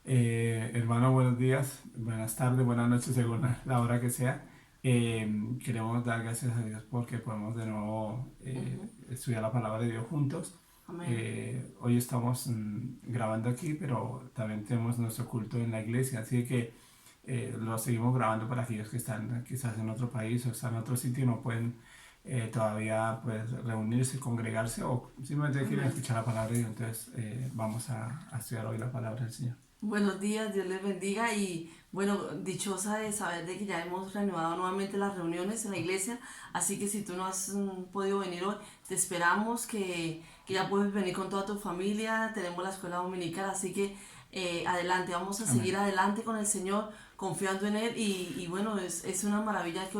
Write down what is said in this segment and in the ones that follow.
Hermano, buenos días, buenas tardes, buenas noches, según la hora que sea. Queremos dar gracias a Dios porque podemos de nuevo Ujú. estudiar la palabra de Dios juntos. Amén. Hoy estamos grabando aquí, pero también tenemos nuestro culto en la iglesia, así que lo seguimos grabando para aquellos que están quizás en otro país o están en otro sitio y no pueden todavía pues, reunirse, congregarse o simplemente quieren Amén. escuchar la palabra de Dios. Entonces vamos a estudiar hoy la palabra del Señor. Buenos días, Dios les bendiga y bueno, dichosa de saber de que ya hemos reanudado nuevamente las reuniones en la iglesia, así que si tú no has podido venir hoy, te esperamos que ya puedes venir con toda tu familia, tenemos la escuela dominical, así que adelante, vamos a seguir Amén. adelante con el Señor, confiando en Él y bueno, es una maravilla que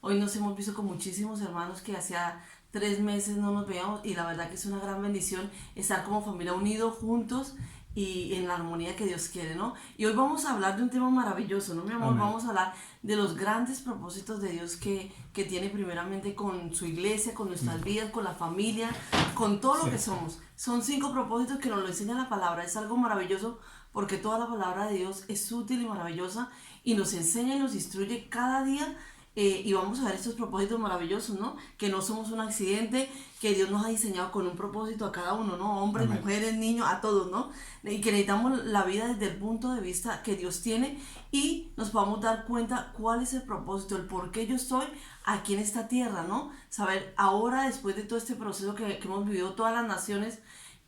hoy nos hemos visto con muchísimos hermanos que hacía 3 meses no nos veíamos y la verdad que es una gran bendición estar como familia unidos juntos y en la armonía que Dios quiere, ¿no? Y hoy vamos a hablar de un tema maravilloso, ¿no, mi amor? Amén. Vamos a hablar de los grandes propósitos de Dios que tiene primeramente con su iglesia, con nuestras Amén. vidas, con la familia, con todo lo Sí. que somos. Son 5 propósitos que nos lo enseña la palabra. Es algo maravilloso porque toda la palabra de Dios es útil y maravillosa y nos enseña y nos instruye cada día y vamos a ver estos propósitos maravillosos, ¿no? Que no somos un accidente, que Dios nos ha diseñado con un propósito a cada uno, ¿no? Hombres, Amén. mujeres, niños, a todos, ¿no? Y que necesitamos la vida desde el punto de vista que Dios tiene y nos podamos dar cuenta cuál es el propósito, el por qué yo estoy aquí en esta tierra, ¿no? Saber ahora, después de todo este proceso que hemos vivido todas las naciones,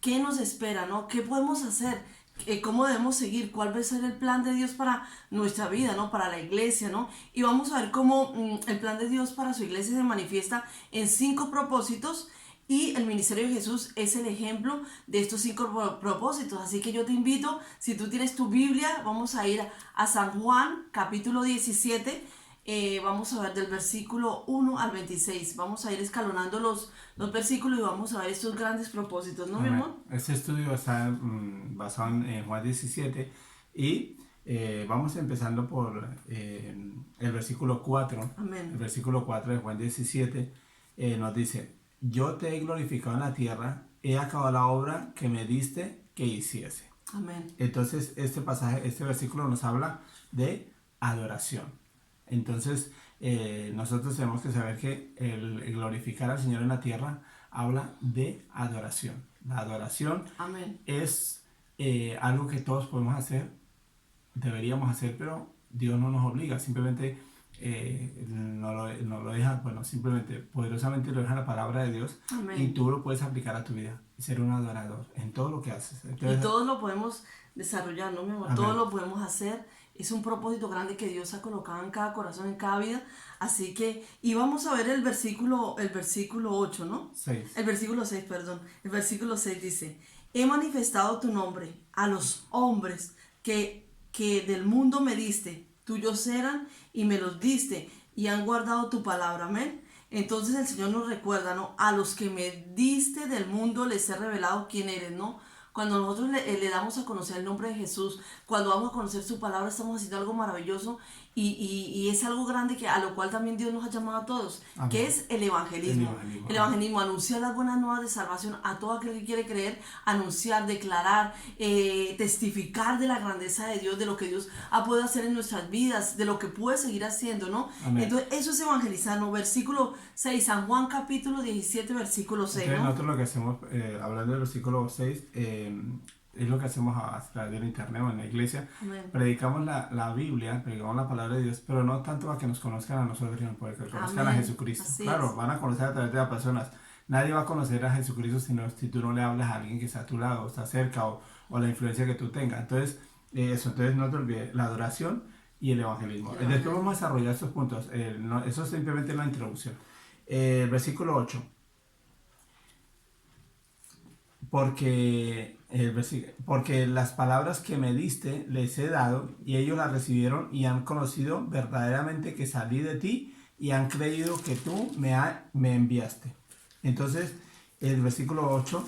qué nos espera, ¿no? ¿Qué podemos hacer? ¿Cómo debemos seguir? ¿Cuál va a ser el plan de Dios para nuestra vida, ¿no? Para la iglesia, ¿no? Y vamos a ver cómo el plan de Dios para su iglesia se manifiesta en 5 propósitos y el ministerio de Jesús es el ejemplo de estos 5 propósitos. Así que yo te invito, si tú tienes tu Biblia, vamos a ir a San Juan, capítulo 17. Vamos a ver del versículo 1 al 26. Vamos a ir escalonando los versículos y vamos a ver estos grandes propósitos, ¿no, mi Amén. amor? Este estudio está basado en Juan 17 y vamos empezando por el versículo 4. El Amén. versículo 4 de Juan 17 nos dice, yo te he glorificado en la tierra, he acabado la obra que me diste que hiciese. Amén. Entonces, este pasaje, este versículo nos habla de adoración. Entonces, nosotros tenemos que saber que el glorificar al Señor en la tierra habla de adoración. La adoración Amén. es algo que todos podemos hacer, deberíamos hacer, pero Dios no nos obliga, simplemente no lo deja, bueno, simplemente poderosamente lo deja la palabra de Dios y Amén. tú lo puedes aplicar a tu vida y ser un adorador en todo lo que haces. Y Entonces, todos lo podemos desarrollar, ¿no, mi amor? Todos amén. lo podemos hacer. Es un propósito grande que Dios ha colocado en cada corazón, en cada vida. Así que, y vamos a ver el versículo 8, ¿no? 6. El versículo 6, perdón. El versículo 6 dice, he manifestado tu nombre a los hombres que del mundo me diste. Tuyos eran y me los diste y han guardado tu palabra. Amén. Entonces el Señor nos recuerda, ¿no? A los que me diste del mundo les he revelado quién eres, ¿no? Cuando nosotros le damos a conocer el nombre de Jesús, cuando vamos a conocer su palabra, estamos haciendo algo maravilloso y es algo grande que, a lo cual también Dios nos ha llamado a todos, que Amén. es el El evangelismo. evangelismo. El Amén. evangelismo, anunciar las buenas nuevas de salvación a todo aquel que quiere creer, anunciar, declarar, testificar de la grandeza de Dios, de lo que Dios ha podido hacer en nuestras vidas, de lo que puede seguir haciendo, ¿no? Amén. Entonces, eso es evangelizar, ¿no? Versículo 6, San Juan capítulo 17, versículo 6, Entonces ¿no? nosotros lo que hacemos, hablando del versículo 6 es lo que hacemos a través del internet o en la iglesia. Amén. Predicamos la Biblia, predicamos la palabra de Dios, pero no tanto para que nos conozcan a nosotros, sino para que conozcan a Amén. Jesucristo. Así Claro, es. van a conocer a través de las personas. Nadie va a conocer a Jesucristo si tú no le hablas a alguien que está a tu lado, o está cerca, o la influencia que tú tengas. Entonces, entonces no te olvides, la adoración y el evangelismo. El Después vamos a evangelismo. desarrollar estos puntos. Eso es simplemente la introducción. Versículo 8. Porque las palabras que me diste les he dado y ellos las recibieron y han conocido verdaderamente que salí de ti y han creído que tú me enviaste. Entonces, el versículo 8,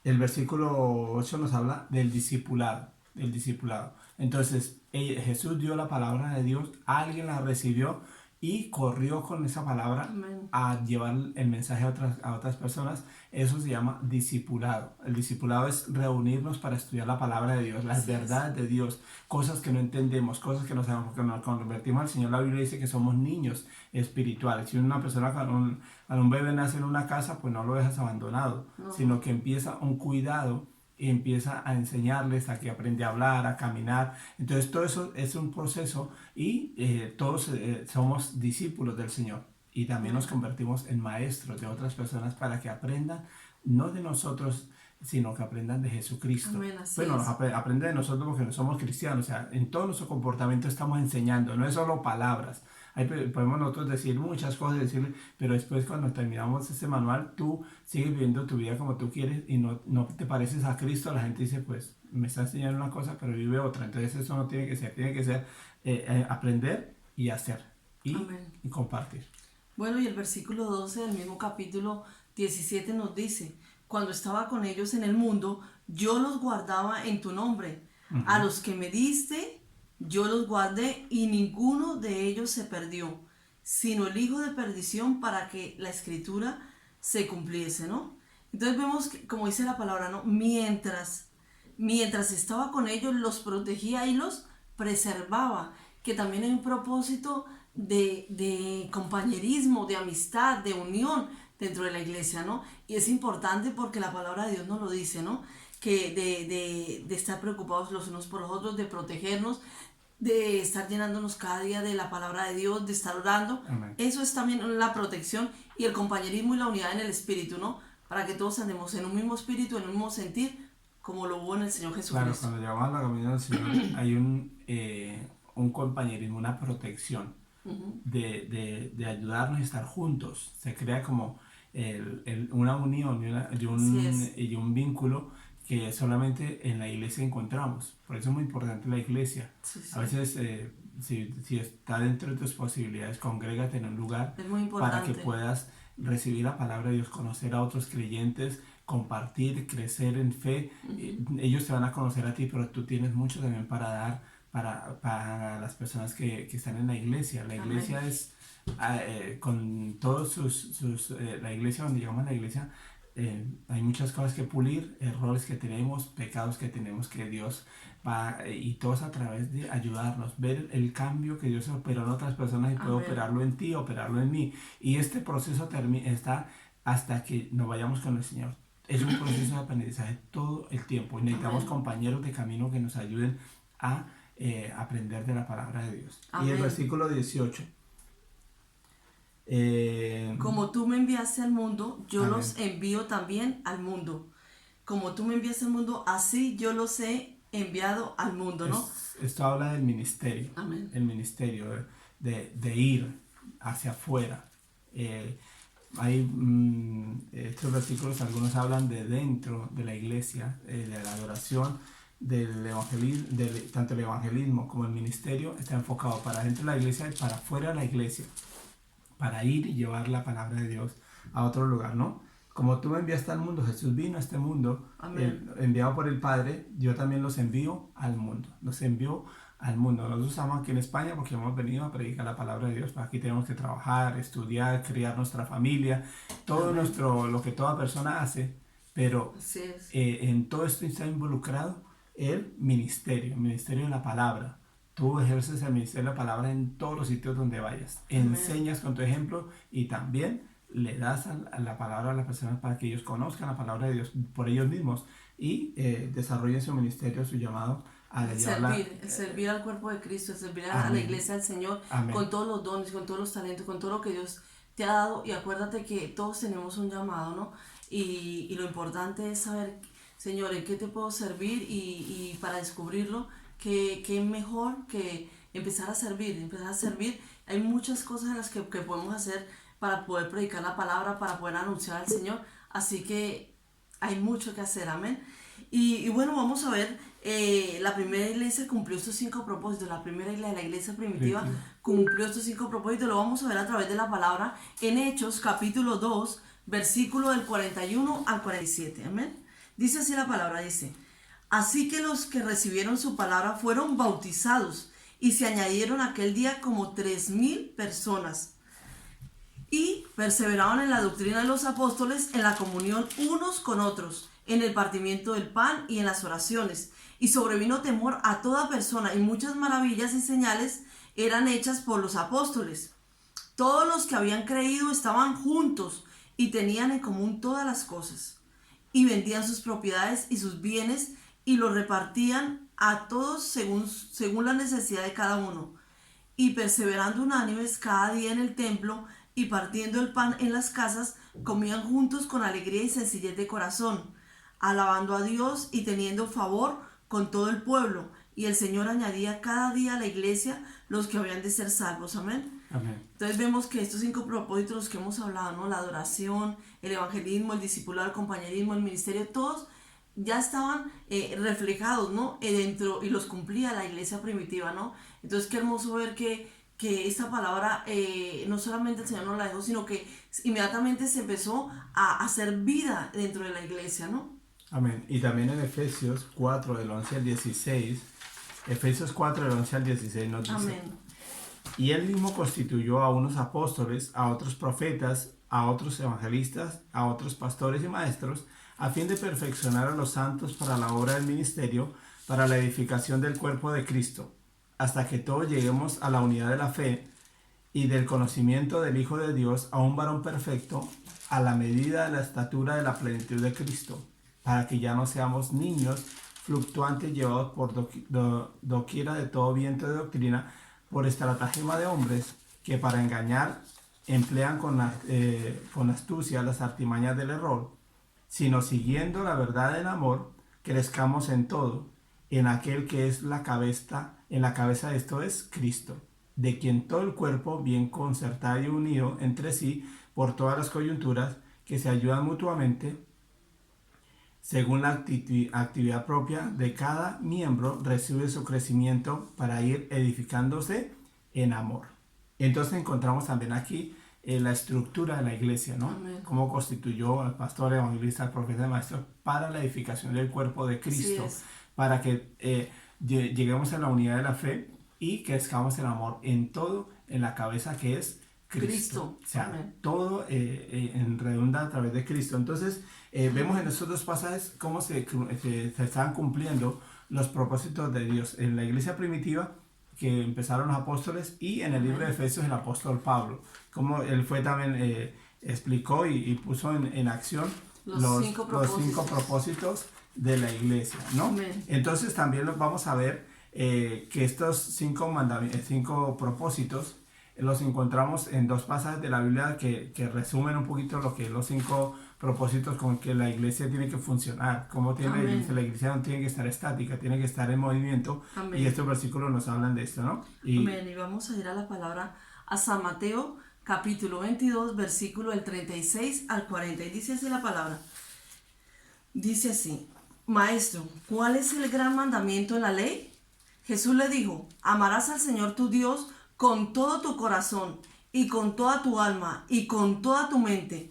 el versículo 8 nos habla del discipulado, del discipulado. Entonces, Jesús dio la palabra de Dios, alguien la recibió y corrió con esa palabra Amén. a llevar el mensaje a otras personas. Eso se llama discipulado. El discipulado es reunirnos para estudiar la palabra de Dios, las Así es. verdades de Dios, cosas que no entendemos, cosas que no sabemos, porque nos convertimos al Señor. La Biblia dice que somos niños espirituales. Si una persona cuando un bebé nace en una casa, pues no lo dejas abandonado, No. sino que empieza un cuidado y empieza a enseñarles a que aprende a hablar, a caminar. Entonces todo eso es un proceso y todos somos discípulos del Señor y también nos convertimos en maestros de otras personas para que aprendan no de nosotros, sino que aprendan de Jesucristo. Amén, así Bueno, es. aprende de nosotros porque no somos cristianos, o sea, en todo nuestro comportamiento estamos enseñando, no es solo palabras. Ahí podemos nosotros decir muchas cosas, decirle, pero después cuando terminamos este manual, tú sigues viviendo tu vida como tú quieres y no te pareces a Cristo. La gente dice, pues me está enseñando una cosa, pero vive otra. Entonces eso no tiene que ser aprender y hacer Amén. y compartir. Bueno, y el versículo 12 del mismo capítulo 17 nos dice, cuando estaba con ellos en el mundo, yo los guardaba en tu nombre. A los que me diste, yo los guardé y ninguno de ellos se perdió, sino el hijo de perdición para que la escritura se cumpliese, ¿no? Entonces vemos, que, como dice la palabra, ¿no? Mientras estaba con ellos, los protegía y los preservaba, que también hay un propósito de compañerismo, de amistad, de unión dentro de la iglesia, ¿no? Y es importante porque la palabra de Dios nos lo dice, ¿no? Que de estar preocupados los unos por los otros, de protegernos, de estar llenándonos cada día de la palabra de Dios, de estar orando. Amén. Eso es también la protección y el compañerismo y la unidad en el espíritu, ¿no? Para que todos andemos en un mismo espíritu, en un mismo sentir, como lo hubo en el Señor Jesucristo. Claro, cuando llegamos a la comunión del Señor hay un compañerismo, una protección de ayudarnos a estar juntos. Se crea como una unión y un vínculo que solamente en la iglesia encontramos. Por eso es muy importante la iglesia. Sí, sí. A veces, si está dentro de tus posibilidades, congrégate en un lugar Es muy para que importante. puedas recibir la palabra de Dios, conocer a otros creyentes, compartir, crecer en fe. Ellos te van a conocer a ti, pero tú tienes mucho también para dar para las personas que están en la iglesia. La iglesia Amén. es, con todos la iglesia, donde llegamos a la iglesia, hay muchas cosas que pulir, errores que tenemos, pecados que tenemos, que Dios va, y todos a través de ayudarnos, ver el cambio que Dios operó en otras personas y puede Amén. operarlo en ti, operarlo en mí. Y este proceso está hasta que nos vayamos con el Señor. Es un proceso de aprendizaje todo el tiempo y necesitamos Amén. compañeros de camino que nos ayuden a aprender de la palabra de Dios. Amén. Y el versículo 18. Como tú me enviaste al mundo, yo Amén. los envío también al mundo. Como tú me enviaste al mundo, así yo los he enviado al mundo, ¿no? Esto habla del ministerio. Amén. El ministerio, de ir hacia afuera. Hay estos versículos, algunos hablan de dentro de la iglesia, de la adoración, del evangelismo, tanto el evangelismo como el ministerio está enfocado para dentro de la iglesia y para afuera de la iglesia, para ir y llevar la palabra de Dios a otro lugar, ¿no? Como tú me enviaste al mundo, Jesús vino a este mundo, enviado por el Padre, yo también los envío al mundo, los envío al mundo. Nosotros estamos aquí en España porque hemos venido a predicar la palabra de Dios. Aquí tenemos que trabajar, estudiar, criar nuestra familia, todo lo que toda persona hace, pero Así es. en todo esto está involucrado el ministerio de la palabra. Tú ejerces el ministerio de la palabra en todos los sitios donde vayas. Amén. Enseñas con tu ejemplo y también le das a la palabra a las personas para que ellos conozcan la palabra de Dios por ellos mismos y desarrollen su ministerio, su llamado a Servir al cuerpo de Cristo, servir a la Amén. iglesia del Señor, Amén. con todos los dones, con todos los talentos, con todo lo que Dios te ha dado. Y acuérdate que todos tenemos un llamado, ¿no? Y lo importante es saber, Señor, en qué te puedo servir y para descubrirlo, qué mejor que empezar a servir. Hay muchas cosas en las que podemos hacer para poder predicar la palabra, para poder anunciar al Señor. Así que hay mucho que hacer, amén. Y bueno, vamos a ver, la primera iglesia cumplió estos 5 propósitos. La primera iglesia, la iglesia primitiva, cumplió estos 5 propósitos. Lo vamos a ver a través de la palabra en Hechos, capítulo 2, versículo del 41 al 47. Amén. Dice así la palabra, dice: así que los que recibieron su palabra fueron bautizados, y se añadieron aquel día como 3,000 personas. Y perseveraban en la doctrina de los apóstoles, en la comunión unos con otros, en el partimiento del pan y en las oraciones. Y sobrevino temor a toda persona, y muchas maravillas y señales eran hechas por los apóstoles. Todos los que habían creído estaban juntos y tenían en común todas las cosas. Y vendían sus propiedades y sus bienes y los repartían a todos según la necesidad de cada uno. Y perseverando unánimes cada día en el templo y partiendo el pan en las casas, comían juntos con alegría y sencillez de corazón, alabando a Dios y teniendo favor con todo el pueblo. Y el Señor añadía cada día a la iglesia los que habían de ser salvos. Amén. Amén. Entonces vemos que estos 5 propósitos los que hemos hablado, ¿no? La adoración, el evangelismo, el discipulado, el compañerismo, el ministerio, todos ya estaban reflejados, ¿no? Dentro, y los cumplía la iglesia primitiva, ¿no? Entonces qué hermoso ver que esta palabra no solamente el Señor nos la dejó, sino que inmediatamente se empezó a hacer vida dentro de la iglesia, ¿no? Amén. Y también en Efesios 4, del 11 al 16, Efesios 4, del 11 al 16 nos dice: Amén. Y él mismo constituyó a unos apóstoles, a otros profetas, a otros evangelistas, a otros pastores y maestros, a fin de perfeccionar a los santos para la obra del ministerio, para la edificación del cuerpo de Cristo, hasta que todos lleguemos a la unidad de la fe y del conocimiento del Hijo de Dios, a un varón perfecto, a la medida de la estatura de la plenitud de Cristo, para que ya no seamos niños fluctuantes llevados por doquiera de todo viento de doctrina, por estratagema de hombres que para engañar emplean con astucia las artimañas del error, sino siguiendo la verdad en amor, crezcamos en todo, en aquel que es la cabeza, en la cabeza de esto es Cristo, de quien todo el cuerpo, bien concertado y unido entre sí por todas las coyunturas, que se ayudan mutuamente, según la actividad propia de cada miembro, recibe su crecimiento para ir edificándose en amor. Entonces encontramos también aquí la estructura de la iglesia, ¿no? Amén. Cómo constituyó al pastor, evangelista, al profeta, al maestro para la edificación del cuerpo de Cristo, para que lleguemos a la unidad de la fe y crezcamos en amor en todo, en la cabeza que es Cristo. O sea, Amén. todo en redunda a través de Cristo. Entonces, vemos en estos dos pasajes cómo se están cumpliendo los propósitos de Dios en la iglesia primitiva, que empezaron los apóstoles, y en el libro de Efesios el apóstol Pablo, como él fue también explicó y puso en acción los 5 propósitos de la iglesia, ¿no? Amén. Entonces también vamos a ver que estos 5 propósitos los encontramos en 2 pasajes de la Biblia que resumen un poquito lo que los 5 propósitos con que la iglesia tiene que funcionar. Como tiene la iglesia no tiene que estar estática, tiene que estar en movimiento. Amén. Y estos versículos nos hablan de esto, ¿no? Amén. Y vamos a ir a la palabra, a San Mateo, capítulo 22, versículo del 36 al 40. Y dice así la palabra. Dice así: Maestro, ¿cuál es el gran mandamiento en la ley? Jesús le dijo: amarás al Señor tu Dios con todo tu corazón y con toda tu alma y con toda tu mente.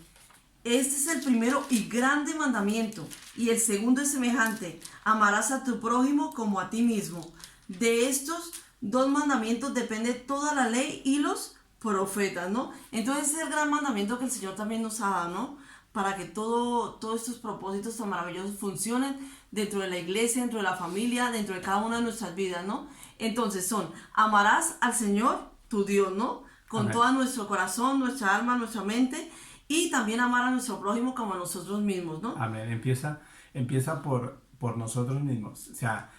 Este es el primero y grande mandamiento, y el segundo es semejante: amarás a tu prójimo como a ti mismo. De estos 2 mandamientos depende toda la ley y los profetas, ¿no? Entonces es el gran mandamiento que el Señor también nos ha dado, ¿no? Para que todos estos propósitos tan maravillosos funcionen dentro de la iglesia, dentro de la familia, dentro de cada una de nuestras vidas, ¿no? Entonces son: amarás al Señor, tu Dios, ¿no? Con Amén. todo nuestro corazón, nuestra alma, nuestra mente, y también amar a nuestro prójimo como a nosotros mismos, ¿no? Amén. Empieza por nosotros mismos. O sea,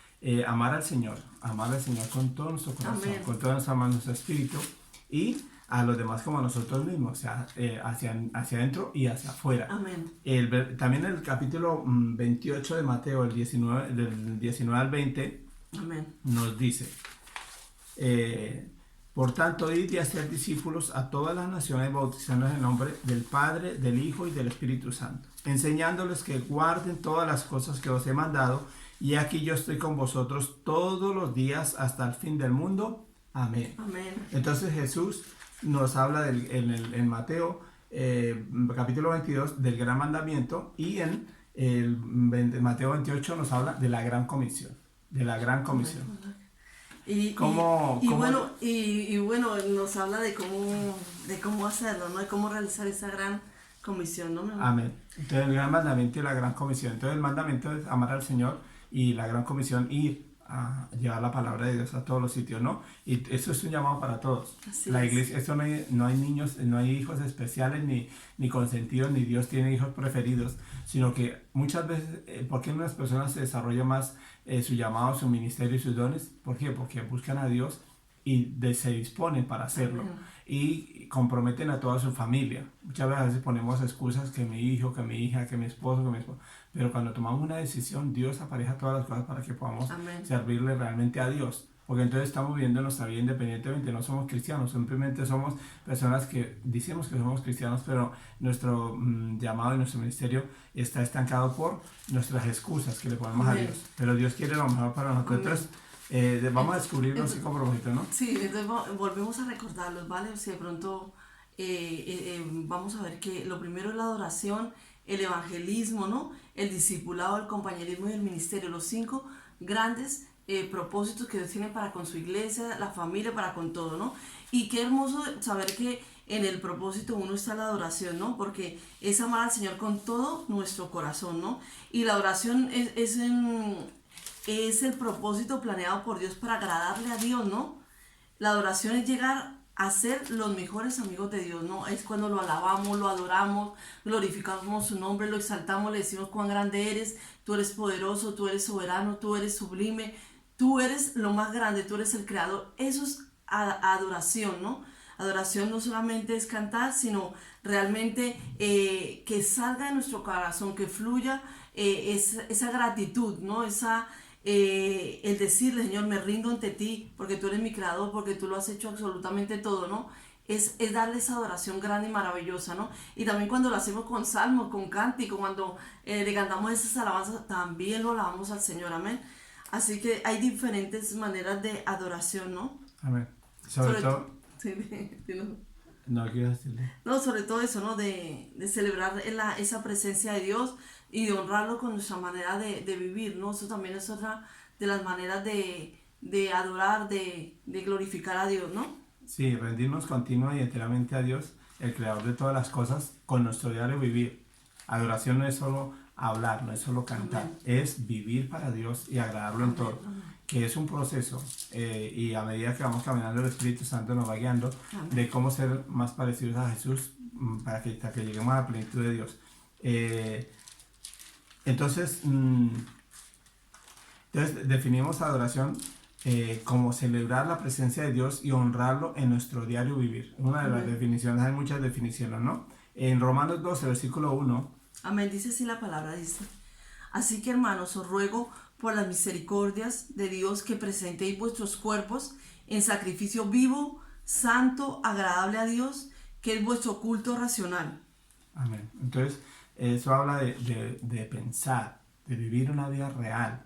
amar al Señor con todo nuestro corazón, Amén. con toda nuestra alma, nuestro espíritu, y a los demás como a nosotros mismos, o sea, hacia adentro y hacia afuera. Amén. También el capítulo 28 de Mateo, del 19 al 20, Amén. nos dice: por tanto, id y hacer discípulos a todas las naciones, bautizándolos en el nombre del Padre, del Hijo y del Espíritu Santo, enseñándoles que guarden todas las cosas que os he mandado, y aquí yo estoy con vosotros todos los días hasta el fin del mundo. Amén. Amén. Entonces Jesús nos habla en Mateo capítulo 22 del gran mandamiento, y en Mateo 28 nos habla de la gran comisión. Bueno, nos habla de cómo hacerlo, ¿no? De cómo realizar esa gran comisión, ¿no? Amén. Entonces el gran mandamiento y la gran comisión. Entonces el mandamiento es amar al Señor y la gran comisión ir a llevar la palabra de Dios a todos los sitios, ¿no? Y eso es un llamado para todos. Así La es. iglesia, eso no hay niños, no hay hijos especiales ni consentidos, ni Dios tiene hijos preferidos, sino que muchas veces, ¿por qué unas personas se desarrollan más su llamado, su ministerio y sus dones? ¿Por qué? Porque buscan a Dios y se disponen para hacerlo. Amén. Y comprometen a toda su familia. Muchas veces ponemos excusas que mi hijo, que mi hija, que mi esposo, pero cuando tomamos una decisión, Dios apareja todas las cosas para que podamos Amén. servirle realmente a Dios. Porque entonces estamos viviendo nuestra vida independientemente, no somos cristianos, simplemente somos personas que decimos que somos cristianos, pero nuestro llamado y nuestro ministerio está estancado por nuestras excusas que le ponemos a Amén. Dios. Pero Dios quiere lo mejor para nosotros. Vamos a descubrir los 5 propósitos, ¿no? Sí, entonces volvemos a recordarlos, ¿vale? Si de pronto vamos a ver que lo primero es la adoración, el evangelismo, ¿no? El discipulado, el compañerismo y el ministerio, los 5 grandes propósitos que Dios tiene para con su iglesia, la familia, para con todo, ¿no? Y qué hermoso saber que en el propósito uno está la adoración, ¿no? Porque es amar al Señor con todo nuestro corazón, ¿no? Y la adoración es el propósito planeado por Dios para agradarle a Dios, ¿no? La adoración es llegar a ser los mejores amigos de Dios, ¿no? Es cuando lo alabamos, lo adoramos, glorificamos su nombre, lo exaltamos, le decimos cuán grande eres, tú eres poderoso, tú eres soberano, tú eres sublime, tú eres lo más grande, tú eres el creador. Eso es adoración, ¿no? Adoración no solamente es cantar, sino realmente que salga de nuestro corazón, que fluya esa gratitud, ¿no? El decirle, Señor, me rindo ante ti, porque tú eres mi creador, porque tú lo has hecho absolutamente todo, ¿no? Es darle esa adoración grande y maravillosa, ¿no? Y también cuando lo hacemos con salmos, con cántico, cuando le cantamos esas alabanzas, también lo alabamos al Señor, amén. Así que hay diferentes maneras de adoración, ¿no? Amén. Sobre todo... Sí, No quiero decirle. No, sobre todo eso, ¿no? De celebrar esa presencia de Dios y de honrarlo con nuestra manera de vivir, ¿no? Eso también es otra de las maneras de adorar, de glorificar a Dios, ¿no? Sí, rendirnos continua y enteramente a Dios, el creador de todas las cosas, con nuestro diario vivir. Adoración no es solo hablar, no es solo cantar, Amén. es vivir para Dios y agradarlo en todo, que es un proceso y a medida que vamos caminando el Espíritu Santo nos va guiando Amén. de cómo ser más parecidos a Jesús para hasta que lleguemos a la plenitud de Dios. Entonces definimos adoración como celebrar la presencia de Dios y honrarlo en nuestro diario vivir. Una de las definiciones, hay muchas definiciones, ¿no? En Romanos 12, versículo 1. Amén, dice así la palabra, dice: así que, hermanos, os ruego por las misericordias de Dios que presentéis vuestros cuerpos en sacrificio vivo, santo, agradable a Dios, que es vuestro culto racional. Amén. Entonces, eso habla de pensar, de vivir una vida real.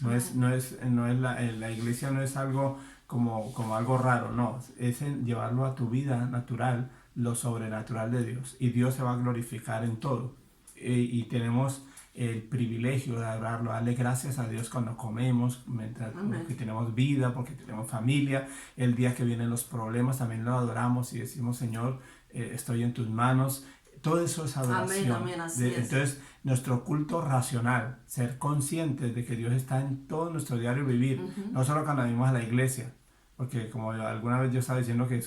La iglesia no es algo como algo raro, no. Es en llevarlo a tu vida natural, lo sobrenatural de Dios. Y Dios se va a glorificar en todo. Y tenemos el privilegio de adorarlo, darle gracias a Dios cuando comemos, porque tenemos vida, porque tenemos familia. El día que vienen los problemas también lo adoramos y decimos, Señor, estoy en tus manos. Todo eso es adoración. Amén, así es. Entonces, nuestro culto racional, ser conscientes de que Dios está en todo nuestro diario vivir, no solo cuando venimos a la iglesia, porque como alguna vez yo estaba diciendo que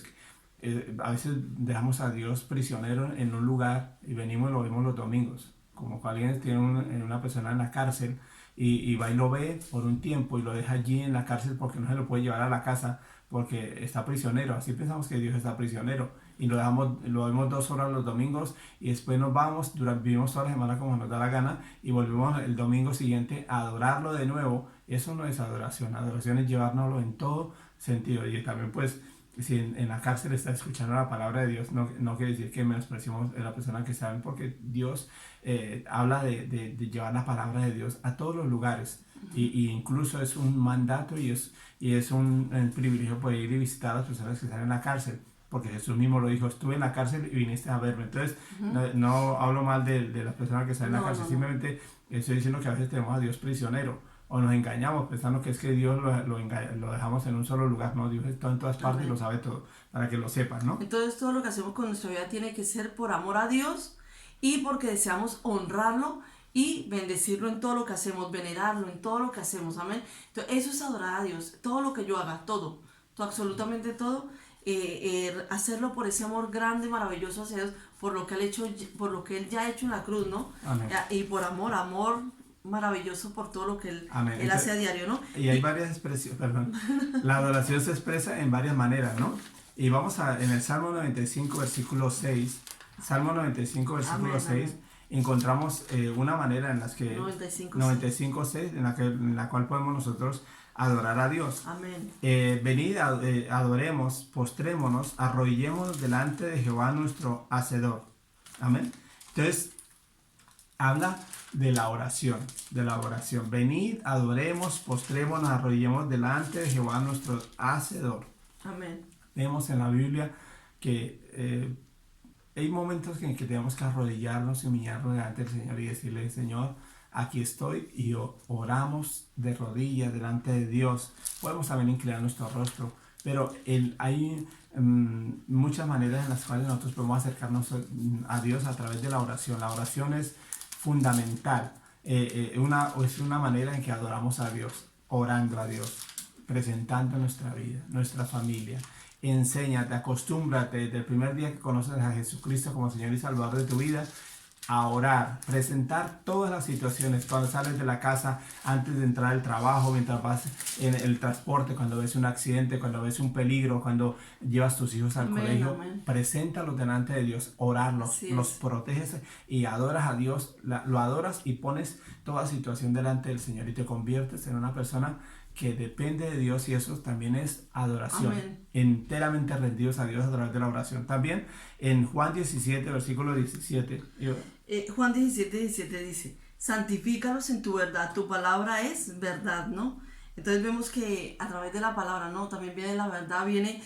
a veces dejamos a Dios prisionero en un lugar y venimos y lo vemos los domingos, como cuando alguien tiene una persona en la cárcel y va y lo ve por un tiempo y lo deja allí en la cárcel porque no se lo puede llevar a la casa porque está prisionero. Así pensamos que Dios está prisionero y lo vemos 2 horas los domingos y después nos vamos, vivimos toda la semana como nos da la gana y volvemos el domingo siguiente a adorarlo de nuevo. Eso no es adoración. Adoración es llevárnoslo en todo sentido. Y también pues si en la cárcel está escuchando la palabra de Dios, no quiere decir que menospreciemos a la persona que saben, porque Dios habla de llevar la palabra de Dios a todos los lugares, y incluso es un mandato y es un privilegio poder ir y visitar a las personas que están en la cárcel, porque Jesús mismo lo dijo: estuve en la cárcel y viniste a verme. Entonces no hablo mal de las personas que están en la cárcel, simplemente estoy diciendo que a veces tenemos a Dios prisionero, o nos engañamos pensando que es que Dios lo dejamos en un solo lugar. No, Dios está en todas partes y lo sabe todo, para que lo sepan, ¿no? Entonces todo lo que hacemos con nuestra vida tiene que ser por amor a Dios y porque deseamos honrarlo y bendecirlo en todo lo que hacemos, venerarlo en todo lo que hacemos, amén. Entonces eso es adorar a Dios, todo lo que yo haga, todo absolutamente todo, hacerlo por ese amor grande, maravilloso hacia Dios, por lo que Él hecho, por lo que Él ya ha hecho en la cruz, ¿no? Amén. Y por amor maravilloso por todo lo que Él Amén. hace a diario, ¿no? Y hay varias expresiones, perdón. La adoración se expresa en varias maneras, ¿no? Y vamos en el Salmo 95, versículo 6. Salmo 95, versículo Amén, 6. amén. Encontramos una manera en las que 95, 6 en la cual podemos nosotros adorar a Dios. Amén. Venid, adoremos, postrémonos, arrodillémonos delante de Jehová nuestro Hacedor. Amén. Entonces, habla de la oración, Venid, adoremos, postrémonos, arrodillémonos delante de Jehová nuestro Hacedor. Amén. Vemos en la Biblia que hay momentos en que tenemos que arrodillarnos y humillarnos delante del Señor y decirle, Señor, aquí estoy, y oramos de rodillas delante de Dios. Podemos también inclinar nuestro rostro, pero hay muchas maneras en las cuales nosotros podemos acercarnos a Dios a través de la oración. La oración es fundamental, es una manera en que adoramos a Dios, orando a Dios, presentando nuestra vida, nuestra familia. Enséñate, acostúmbrate desde el primer día que conoces a Jesucristo como Señor y Salvador de tu vida, a orar, presentar todas las situaciones, cuando sales de la casa, antes de entrar al trabajo, mientras vas en el transporte, cuando ves un accidente, cuando ves un peligro, cuando llevas tus hijos al colegio, preséntalos delante de Dios, orarlos, los proteges y adoras a Dios, lo adoras y pones toda situación delante del Señor y te conviertes en una persona que depende de Dios, y eso también es adoración. Amén. Enteramente rendidos a Dios a través de la oración. También en Juan 17, versículo 17. Juan 17 dice, santifícalos en tu verdad, tu palabra es verdad, ¿no? Entonces vemos que a través de la palabra, ¿no? También viene la verdad, viene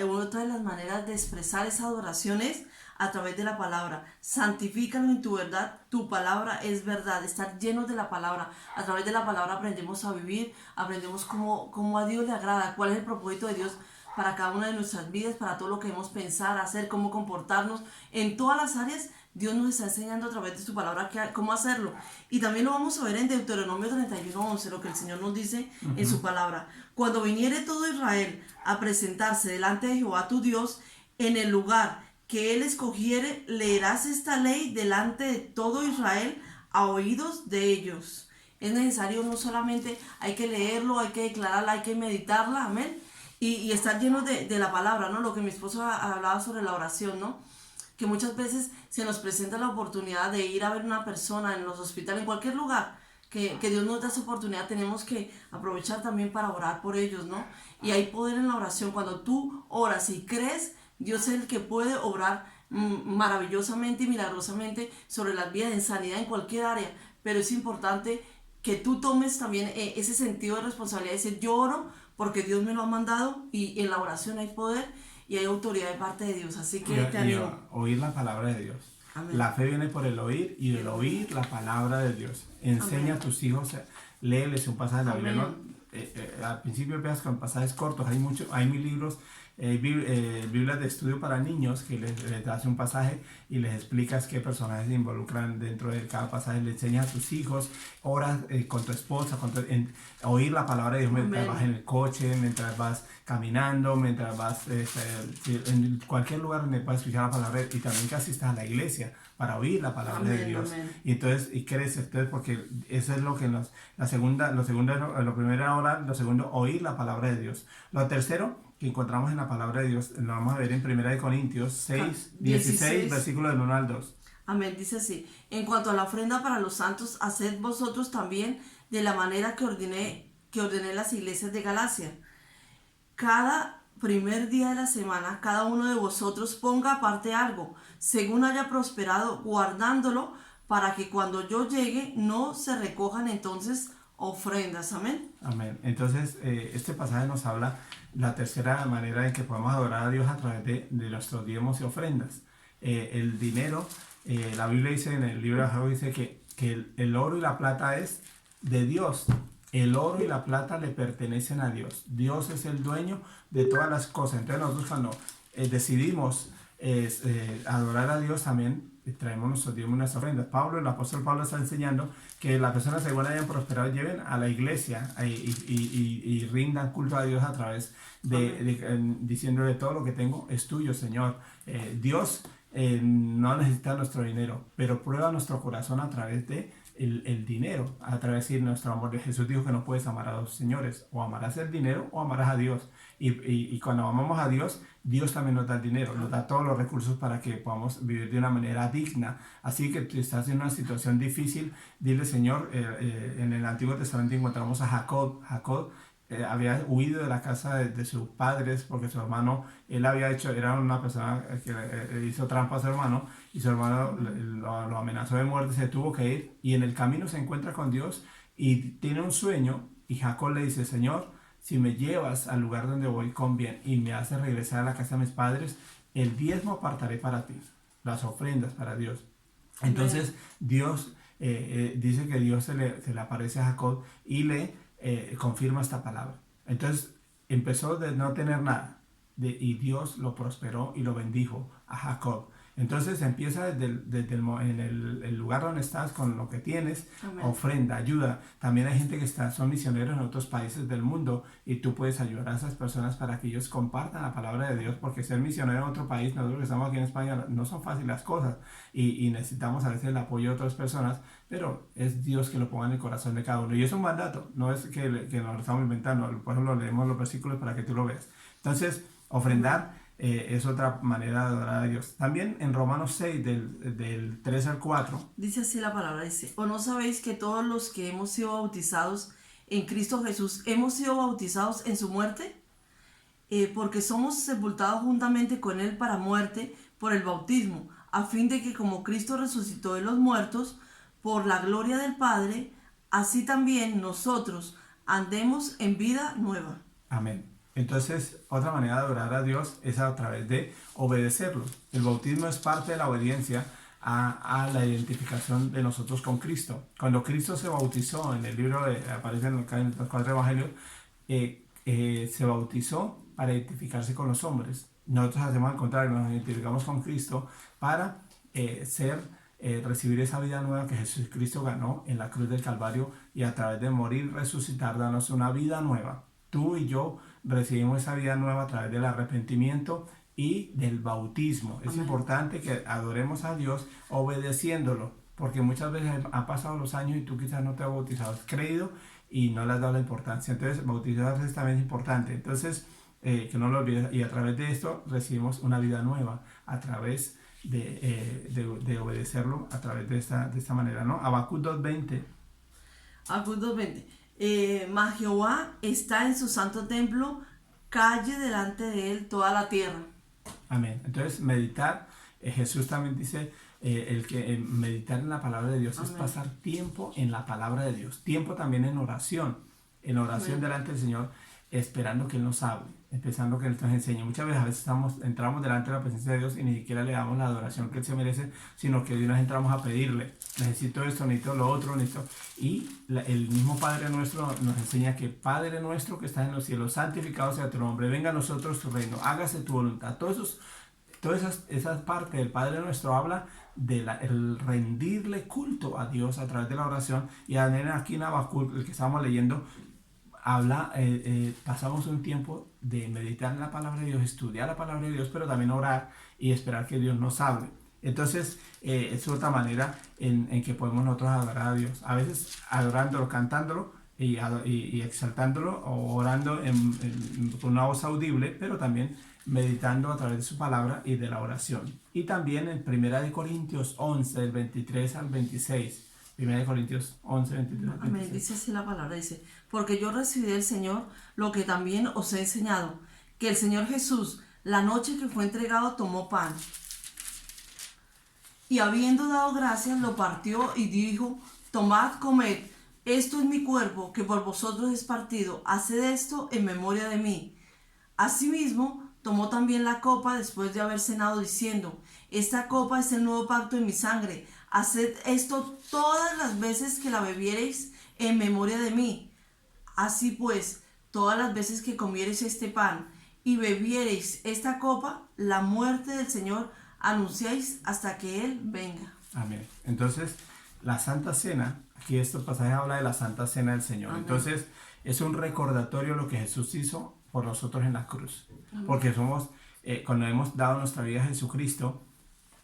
otra de las maneras de expresar esa adoración es a través de la palabra. Santifícalos en tu verdad, tu palabra es verdad, estar llenos de la palabra. A través de la palabra aprendemos a vivir, aprendemos cómo a Dios le agrada, cuál es el propósito de Dios para cada una de nuestras vidas, para todo lo que debemos pensar, hacer, cómo comportarnos. En todas las áreas, Dios nos está enseñando a través de su palabra cómo hacerlo. Y también lo vamos a ver en Deuteronomio 31:11, lo que el Señor nos dice en su palabra. Cuando viniere todo Israel a presentarse delante de Jehová tu Dios, en el lugar que Él escogiere, leerás esta ley delante de todo Israel a oídos de ellos. Es necesario, no solamente hay que leerlo, hay que declararla, hay que meditarla, amén. Y estar llenos de la palabra, ¿no? Lo que mi esposo hablaba sobre la oración, ¿no? Que muchas veces se nos presenta la oportunidad de ir a ver una persona en los hospitales, en cualquier lugar, que Dios nos da esa oportunidad, tenemos que aprovechar también para orar por ellos, ¿no? Y hay poder en la oración. Cuando tú oras y crees, Dios es el que puede obrar maravillosamente y milagrosamente sobre las vidas, en sanidad, en cualquier área. Pero es importante que tú tomes también ese sentido de responsabilidad, decir, yo oro porque Dios me lo ha mandado, y en la oración hay poder y hay autoridad de parte de Dios. Así que te animo. Oír la palabra de Dios. Amén. La fe viene por el oír, y del oír la palabra de Dios. Enseña a tus hijos, léeles un pasaje de la Biblia, ¿no? Al principio veas con pasajes cortos, hay mil libros, Biblias de estudio para niños que les das un pasaje y les explicas qué personajes se involucran dentro de cada pasaje, le enseñas a tus hijos, oras con tu esposa, oír la palabra de Dios mientras vas en el coche, mientras vas caminando, mientras vas en cualquier lugar donde puedas escuchar la palabra, y también que asistas a la iglesia para oír la palabra de Dios. Y entonces, creces, porque eso es lo que lo primero orar, lo segundo oír la palabra de Dios. Lo tercero que encontramos en la palabra de Dios, lo vamos a ver en 1 Corintios 6, 16, versículos del 1 al 2. Amén, dice así: en cuanto a la ofrenda para los santos, haced vosotros también de la manera que ordené las iglesias de Galacia. Cada primer día de la semana, cada uno de vosotros ponga aparte algo, según haya prosperado, guardándolo, para que cuando yo llegue no se recojan entonces ofrendas. Amén. Amén. Entonces, este pasaje nos habla la tercera manera en que podemos adorar a Dios a través de nuestros diezmos y ofrendas. El dinero, la Biblia dice en el libro de Job, dice que el oro y la plata es de Dios. El oro y la plata le pertenecen a Dios. Dios es el dueño de todas las cosas. Entonces nosotros cuando decidimos adorar a Dios también traemos nuestros diezmos y nuestras ofrendas. El apóstol Pablo está enseñando que las personas según hayan prosperado lleven a la iglesia y rindan culto a Dios a través diciéndole todo lo que tengo es tuyo, Señor. Dios no necesita nuestro dinero, pero prueba nuestro corazón a través de el dinero, a través de nuestro amor. Jesús dijo que no puedes amar a dos señores, o amarás el dinero o amarás a Dios. Y cuando amamos a Dios, Dios también nos da el dinero, nos da todos los recursos para que podamos vivir de una manera digna. Así que si estás en una situación difícil, dile, Señor, en el Antiguo Testamento encontramos a Jacob. Jacob había huido de la casa de sus padres porque su hermano, era una persona que hizo trampa a su hermano y su hermano lo amenazó de muerte, se tuvo que ir y en el camino se encuentra con Dios y tiene un sueño y Jacob le dice, Señor, si me llevas al lugar donde voy con bien y me haces regresar a la casa de mis padres, el diezmo apartaré para ti, las ofrendas para Dios. Entonces Dios dice que Dios se le aparece a Jacob y le confirma esta palabra. Entonces empezó de no tener nada y Dios lo prosperó y lo bendijo a Jacob. Entonces empieza en el lugar donde estás con lo que tienes. Amén. Ofrenda, ayuda. También hay gente que son misioneros en otros países del mundo y tú puedes ayudar a esas personas para que ellos compartan la palabra de Dios, porque ser misionero en otro país, nosotros que estamos aquí en España, no son fáciles las cosas y necesitamos a veces el apoyo de otras personas, pero es Dios que lo ponga en el corazón de cada uno y es un mandato, no es que nos lo estamos inventando. Por ejemplo, leemos los versículos para que tú lo veas. Entonces, ofrendar es otra manera de adorar a Dios. También en Romanos 6, del 3 al 4. Dice así la palabra, dice, ¿o no sabéis que todos los que hemos sido bautizados en Cristo Jesús, hemos sido bautizados en su muerte? Porque somos sepultados juntamente con Él para muerte por el bautismo, a fin de que como Cristo resucitó de los muertos, por la gloria del Padre, así también nosotros andemos en vida nueva. Amén. Entonces, otra manera de adorar a Dios es a través de obedecerlo. El bautismo es parte de la obediencia a la identificación de nosotros con Cristo. Cuando Cristo se bautizó, en el libro aparece en los 4 evangelios, se bautizó para identificarse con los hombres. Nosotros hacemos al contrario, nos identificamos con Cristo para recibir esa vida nueva que Jesucristo ganó en la cruz del Calvario y a través de morir y resucitar, darnos una vida nueva. Tú y yo recibimos esa vida nueva a través del arrepentimiento y del bautismo. Amén. Es importante que adoremos a Dios obedeciéndolo, porque muchas veces han pasado los años y tú quizás no te has bautizado, has creído y no le has dado la importancia. Entonces, bautizarse también es importante. Entonces, que no lo olvides. Y a través de esto recibimos una vida nueva, a través de obedecerlo, a través de esta manera, ¿no? Habacuc 2:20. Habacuc 2:20. Mas Jehová está en su santo templo, calle delante de él toda la tierra. Amén. Entonces, meditar, Jesús también dice, meditar en la palabra de Dios. Amén. Es pasar tiempo en la palabra de Dios, tiempo también en oración Amén. Delante del Señor, esperando que Él nos hable, empezando que Él nos enseñe. Muchas veces entramos delante de la presencia de Dios y ni siquiera le damos la adoración que Él se merece, sino que de una vez entramos a pedirle, necesito esto, necesito lo otro, necesito. Y el mismo Padre nuestro nos enseña que Padre nuestro que estás en los cielos, santificado sea tu nombre, venga a nosotros tu reino, hágase tu voluntad. Todas esas partes del Padre nuestro habla del rendirle culto a Dios a través de la oración. Y aquí en Habacuc, el que estábamos leyendo, pasamos un tiempo de meditar en la palabra de Dios, estudiar la palabra de Dios, pero también orar y esperar que Dios nos hable. Entonces, es otra manera en que podemos nosotros adorar a Dios. A veces adorándolo, cantándolo y exaltándolo, o orando con una voz audible, pero también meditando a través de su palabra y de la oración. Y también en 1 Corintios 11, del 23 al 26. 1 Corintios 11, 23 al 26. Amén. Dice así la palabra, dice, porque yo recibí del Señor lo que también os he enseñado, que el Señor Jesús, la noche que fue entregado, tomó pan, y habiendo dado gracias, lo partió y dijo, tomad, comed, esto es mi cuerpo, que por vosotros es partido, haced esto en memoria de mí. Asimismo, tomó también la copa después de haber cenado, diciendo, esta copa es el nuevo pacto en mi sangre, haced esto todas las veces que la bebiereis en memoria de mí. Así pues, todas las veces que comiereis este pan y bebiereis esta copa, la muerte del Señor anunciáis hasta que Él venga. Amén. Entonces, la Santa Cena, aquí este pasaje habla de la Santa Cena del Señor. Amén. Entonces, es un recordatorio de lo que Jesús hizo por nosotros en la cruz. Amén. Porque cuando hemos dado nuestra vida a Jesucristo,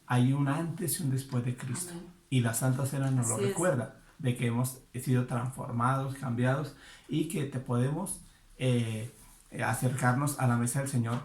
hay un antes y un después de Cristo. Amén. Y la Santa Cena nos lo Así es. recuerda, de que hemos sido transformados, cambiados, y que te podemos acercarnos a la mesa del Señor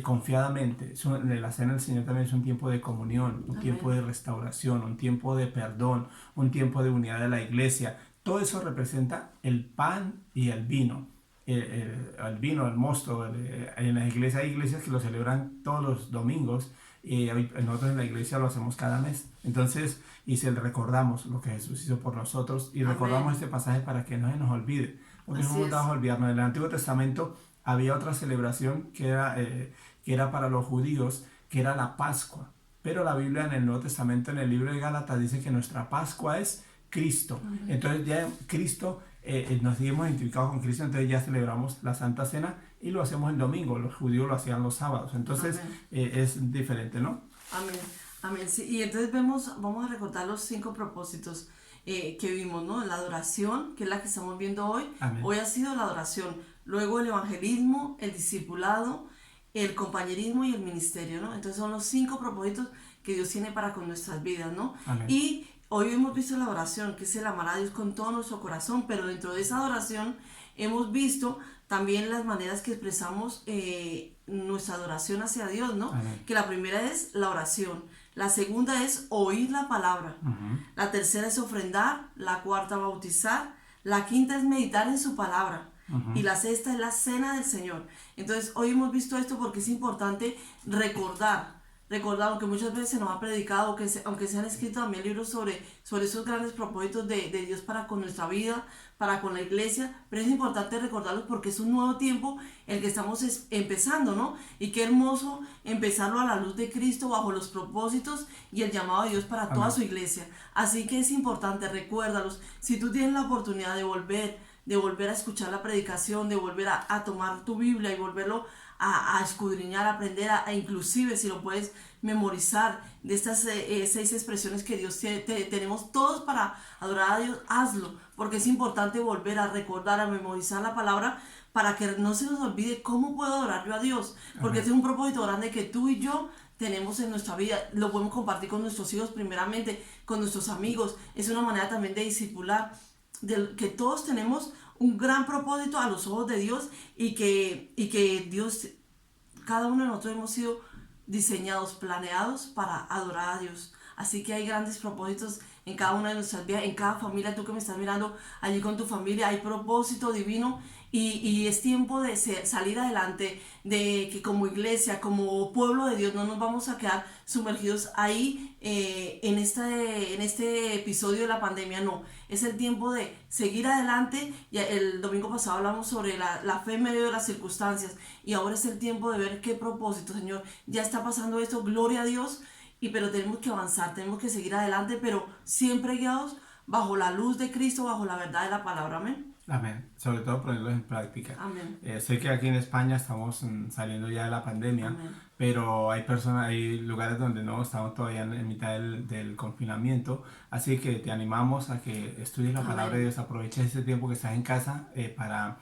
confiadamente. La cena del Señor también es un tiempo de comunión, un Amén. tiempo de restauración, un tiempo de perdón, un tiempo de unidad de la iglesia. Todo eso representa el pan y el vino. El vino, el mosto. En la iglesia hay iglesias que lo celebran todos los domingos. Nosotros en la iglesia lo hacemos cada mes. Entonces, y se le recordamos lo que Jesús hizo por nosotros y Amén. recordamos este pasaje para que no se nos olvide. Porque no Así nos es. vamos a olvidarnos. En el Antiguo Testamento había otra celebración que era para los judíos, que era la Pascua. Pero la Biblia en el Nuevo Testamento, en el libro de Gálatas, dice que nuestra Pascua es Cristo. Amén. Entonces ya Cristo, nos hemos identificado con Cristo, entonces ya celebramos la Santa Cena y lo hacemos el domingo. Los judíos lo hacían los sábados. Entonces es diferente, ¿no? Amén. Amén. Sí, y entonces vamos a recordar los 5 propósitos que vimos, ¿no? La adoración, que es la que estamos viendo hoy. Amén. Hoy ha sido la adoración. Luego el evangelismo, el discipulado, el compañerismo y el ministerio, ¿no? Entonces son los 5 propósitos que Dios tiene para con nuestras vidas, ¿no? Amén. Y hoy hemos visto la adoración, que es el amar a Dios con todo nuestro corazón, pero dentro de esa adoración hemos visto también las maneras que expresamos nuestra adoración hacia Dios, ¿no? Amén. Que la primera es la oración, la segunda es oír la palabra, Uh-huh. la tercera es ofrendar, la cuarta bautizar, la quinta es meditar en su palabra. Uh-huh. Y la sexta es la cena del Señor. Entonces hoy hemos visto esto porque es importante recordar, aunque muchas veces se nos ha predicado, aunque se han escrito también libros sobre esos grandes propósitos de Dios para con nuestra vida, para con la iglesia, pero es importante recordarlos porque es un nuevo tiempo el que estamos empezando, ¿no? Y qué hermoso empezarlo a la luz de Cristo, bajo los propósitos y el llamado de Dios para toda Amén. su iglesia. Así que es importante, recuérdalos. Si tú tienes la oportunidad de volver a escuchar la predicación, de volver a tomar tu Biblia y volverlo a escudriñar, a aprender, inclusive si lo puedes memorizar de estas 6 expresiones que Dios tenemos todos para adorar a Dios, hazlo, porque es importante volver a recordar, a memorizar la palabra para que no se nos olvide cómo puedo adorar yo a Dios, porque este es un propósito grande que tú y yo tenemos en nuestra vida, lo podemos compartir con nuestros hijos primeramente, con nuestros amigos, es una manera también de discipular, que todos tenemos un gran propósito a los ojos de Dios y que Dios, cada uno de nosotros hemos sido diseñados, planeados para adorar a Dios. Así que hay grandes propósitos en cada una de nuestras vidas, en cada familia. Tú que me estás mirando allí con tu familia, hay propósito divino y es tiempo de salir adelante, de que como iglesia, como pueblo de Dios, no nos vamos a quedar sumergidos ahí en este episodio de la pandemia. No, es el tiempo de seguir adelante. Y el domingo pasado hablamos sobre la fe en medio de las circunstancias y ahora es el tiempo de ver qué propósito, Señor, ya está pasando esto, gloria a Dios, pero tenemos que avanzar, tenemos que seguir adelante, pero siempre guiados bajo la luz de Cristo, bajo la verdad de la palabra. Amén. Amén. Sobre todo ponerlos en práctica. Amén. Sé que aquí en España estamos saliendo ya de la pandemia, Amén. pero hay lugares donde no estamos todavía en mitad del confinamiento, así que te animamos a que estudies la Amén. palabra de Dios, aproveches ese tiempo que estás en casa para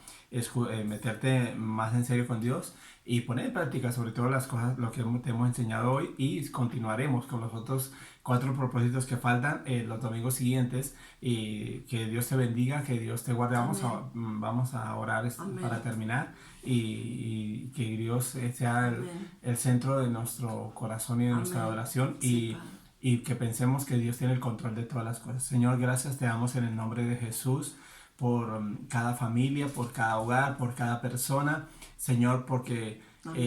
meterte más en serio con Dios y poner en práctica sobre todo las cosas, lo que te hemos enseñado hoy, y continuaremos con los otros 4 propósitos que faltan los domingos siguientes. Y que Dios te bendiga, que Dios te guarde. Vamos a orar para terminar y que Dios sea el centro de nuestro corazón y de nuestra adoración. Sí, y que pensemos que Dios tiene el control de todas las cosas. Señor, gracias te damos en el nombre de Jesús por cada familia, por cada hogar, por cada persona. Señor, porque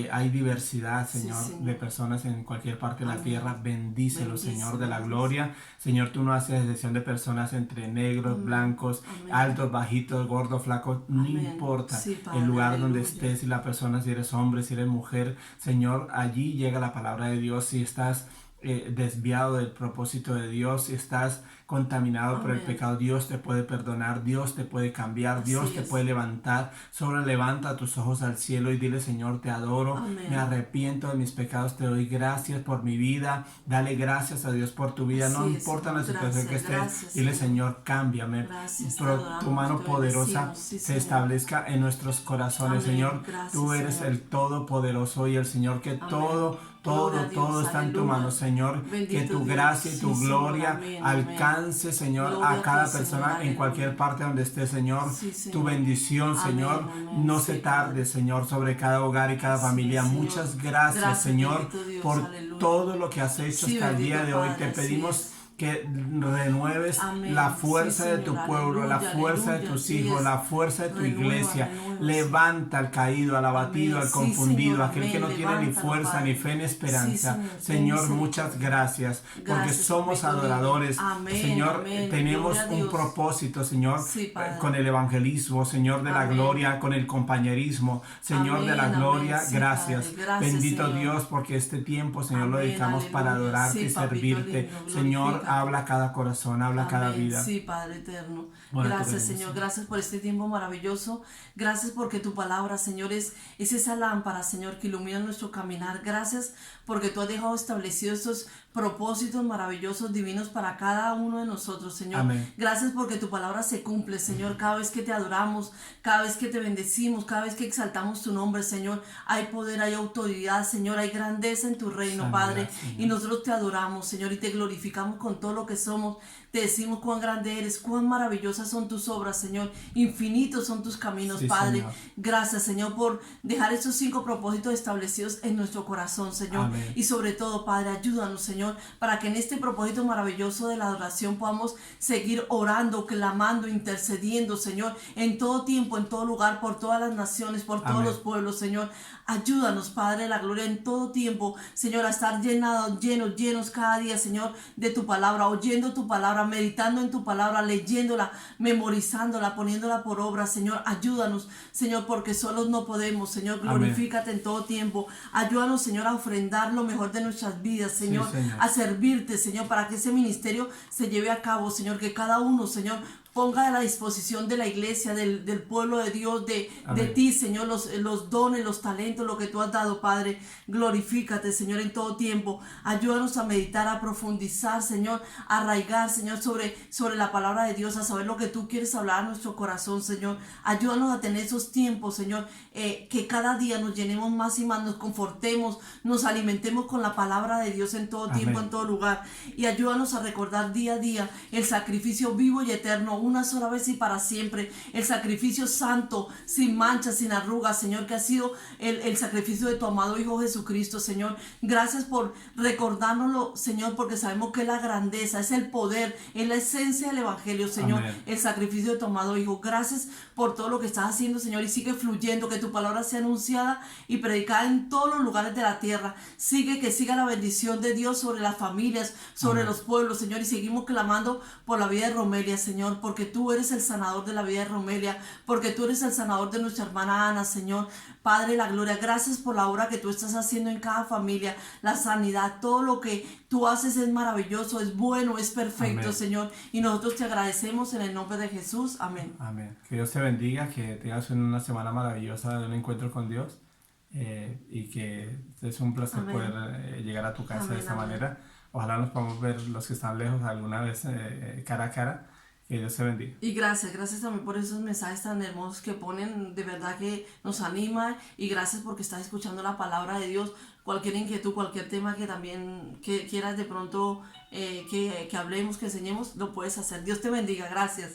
hay diversidad, Señor, de personas en cualquier parte de la tierra. Bendícelo, Señor, de la gloria. Señor, tú no haces excepción de personas entre negros, blancos, altos, bajitos, gordos, flacos. No importa el lugar donde estés, si la persona, si eres hombre, si eres mujer. Señor, allí llega la palabra de Dios. Si estás desviado del propósito de Dios, si estás contaminado por el Amén. pecado, Dios te puede perdonar, Dios te puede cambiar, Así Dios te es. puede levantar. Solo levanta tus ojos al cielo y dile: Señor, te adoro, Amén. me arrepiento de mis pecados, te doy gracias por mi vida. Dale gracias a Dios por tu vida, no Así es, importa Señor. la situación que Gracias, estés. gracias, Dile: Señor. Señor, cámbiame. Gracias, te Tu adoramos, mano te poderosa bendecimos. Sí, se Señor. establezca en nuestros corazones, Amén. Señor. Gracias, Tú eres Señor. el Todopoderoso y el Señor que Amén. todo Gloria a Dios, está en tu aleluya. mano, Señor. Que Bendito tu Dios. gracia y tu Sí, Señor, gloria amén, alcance, amén. Señor, Gloria a a cada ti, Señor, persona en aleluya. cualquier parte donde esté, Señor. Sí, Tu Señor. bendición, Amén, Señor, amén. no Sí, se tarde, Padre. Señor, sobre cada hogar y cada Así es, familia. Señor. Muchas gracias, Gracias, Señor, bendito Dios, por aleluya. todo lo que has hecho Sí, hasta el día bendito de hoy. Padre, Te así pedimos es. que renueves Amén. la Sí, fuerza de Señor, tu pueblo, la aleluya, fuerza de aleluya, tus así hijos, es. la fuerza de tu Renueva, iglesia. renueva, Levanta al caído, al abatido, amén. al Sí, confundido, Señor, aquel que amén. no tiene ni Levántalo, fuerza, Padre. ni fe, ni Sí, esperanza. Señor, ten Señor, muchas misericordia. gracias, porque Gracias, somos papito lindo. adoradores. Amén, Señor, amén. tenemos Gloria a un Dios. propósito, Señor, Sí, Padre. con el evangelismo, Señor de la Amén. gloria, con el compañerismo, Señor de la Amén, gloria, amén. Sí, gracias. Padre. Gracias, Bendito Señor. Dios, porque este tiempo, Señor, lo Amén, dedicamos para aleluya. adorarte Sí, y papito servirte. lindo, Señor, glorifícate. habla cada corazón, habla cada Amén. vida. Sí, Padre eterno. Bueno, tú Gracias, reines, Señor. Señor. Gracias por este tiempo maravilloso. Gracias porque tu palabra, Señor, es esa lámpara, Señor, que ilumina nuestro caminar. Gracias porque tú has dejado establecidos estos propósitos maravillosos, divinos para cada uno de nosotros, Señor. Amén. Gracias porque tu palabra se cumple, Señor. Cada vez que te adoramos, cada vez que te bendecimos, cada vez que exaltamos tu nombre, Señor, hay poder, hay autoridad, Señor, hay grandeza en tu reino, Sanidad, Padre. Señor. Y nosotros te adoramos, Señor, y te glorificamos con todo lo que somos. Te decimos cuán grande eres, cuán maravillosas son tus obras, Señor. Infinitos son tus caminos, Sí, Padre. Señor. Gracias, Señor, por dejar esos 5 propósitos establecidos en nuestro corazón, Señor. Amén. Y sobre todo, Padre, ayúdanos, Señor, para que en este propósito maravilloso de la adoración podamos seguir orando, clamando, intercediendo, Señor, en todo tiempo, en todo lugar, por todas las naciones, por todos Amén. los pueblos, Señor. Ayúdanos, Padre de la gloria, en todo tiempo, Señor, a estar llenos cada día, Señor, de tu palabra, oyendo tu palabra, meditando en tu palabra, leyéndola, memorizándola, poniéndola por obra, Señor. Ayúdanos, Señor, porque solos no podemos, Señor. Glorifícate en todo tiempo. Ayúdanos, Señor, a ofrendar lo mejor de nuestras vidas, Señor, Señor. a servirte, Señor, para que ese ministerio se lleve a cabo, Señor, que cada uno, Señor, ponga a la disposición de la iglesia, del pueblo de Dios, de Amén. ti, Señor, los dones, los talentos, lo que tú has dado, Padre. Glorifícate, Señor, en todo tiempo. Ayúdanos a meditar, a profundizar, Señor, a arraigar, Señor, sobre la palabra de Dios, a saber lo que tú quieres hablar a nuestro corazón, Señor. Ayúdanos a tener esos tiempos, Señor, que cada día nos llenemos más y más, nos confortemos, nos alimentemos con la palabra de Dios en todo tiempo, Amén. en todo lugar. Y ayúdanos a recordar día a día el sacrificio vivo y eterno, una sola vez y para siempre, el sacrificio santo, sin manchas, sin arrugas, Señor, que ha sido el sacrificio de tu amado Hijo Jesucristo, Señor. Gracias por recordárnoslo, Señor, porque sabemos que es la grandeza, es el poder, es la esencia del Evangelio, Señor. Amén. El sacrificio de tu amado Hijo. Gracias por todo lo que estás haciendo, Señor, y sigue fluyendo, que tu palabra sea anunciada y predicada en todos los lugares de la tierra. Que siga la bendición de Dios sobre las familias, sobre Amén. los pueblos, Señor, y seguimos clamando por la vida de Romelia, Señor, porque tú eres el sanador de la vida de Romelia, porque tú eres el sanador de nuestra hermana Ana, Señor. Padre de la gloria, gracias por la obra que tú estás haciendo en cada familia, la sanidad, todo lo que tú haces es maravilloso, es bueno, es perfecto, Amén. Señor, y nosotros te agradecemos en el nombre de Jesús, amén. Amén. Que Dios te bendiga, que tengas una semana maravillosa de un encuentro con Dios, y que es un placer Amén. poder llegar a tu casa Amén, de esta amén. manera. Ojalá nos podamos ver los que están lejos alguna vez cara a cara. Que Dios te bendiga. Y gracias también por esos mensajes tan hermosos que ponen, de verdad que nos anima, y gracias porque estás escuchando la palabra de Dios. Cualquier inquietud, cualquier tema que también quieras de pronto que hablemos, que enseñemos, lo puedes hacer. Dios te bendiga, gracias.